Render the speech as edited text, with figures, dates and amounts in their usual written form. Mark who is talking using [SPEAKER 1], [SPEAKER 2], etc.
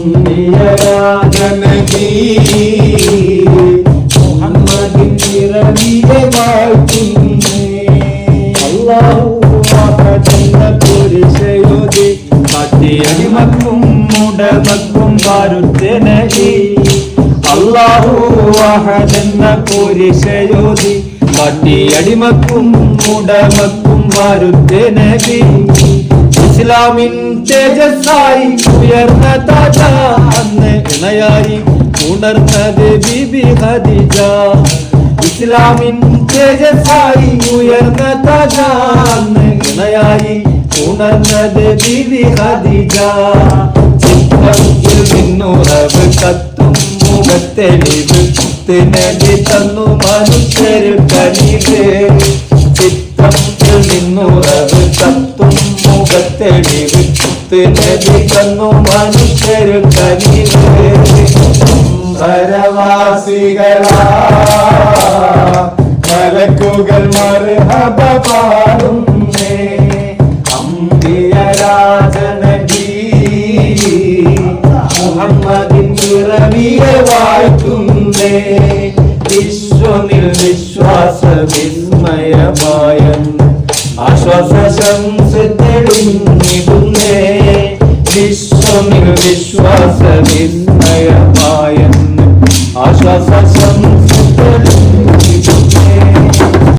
[SPEAKER 1] അമ്പിയരാജനബി മുഹമ്മദിൻ പിറവിയെ വാഴ്ത്തുന്നേ. അല്ലാഹു അഹദെന്ന കുരിശയോതി അടിമക്കും മുടമക്കും വാരുത്തനബി. അല്ലാഹു അഹദെന്ന കുരിശയോതി അടിമക്കും മുടമക്കും വാരുത്തനബി. ഇസ്ലാമിൻ തേജസ്സായി ഉയർന്ന താജ അന്ന് ഇണയായി ഉണർന്നത് ബീബി ഖദീജ. ഇസ്ലാമിൻ തേജസ്സായി ഉയർന്ന താജ അന്ന് ഇണയായി ഉണർന്നത് ബീബി ഖദീജ. ചിത്രത്തിൽ നിന്നുറവ് കത്തും മുഖത്തെളിവ് നബി തന്നു മനുഷ്യരിൽ കനിവ്. ചിത്രത്തിൽ നിന്നുറവ് കത്തും മുഖത്തെളിവ് നബി തന്നു മനുഷ്യരിൽ കനിവ്. പരവാസികളാ മലക്കുകൾ മർഹബ പാടുന്നേ. അമ്പിയരാജനബി മുഹമ്മദിൻ പിറവിയെ വാഴ്ത്തുന്നേ. വിശ്വനിൽ വിശ്വാസ വിസ്മയമായ ആശ്വാസ ശംസ തെളിഞ്ഞിടുന്നേ. വിശ്വനിൽ വിശ്വാസ വിസ്മയ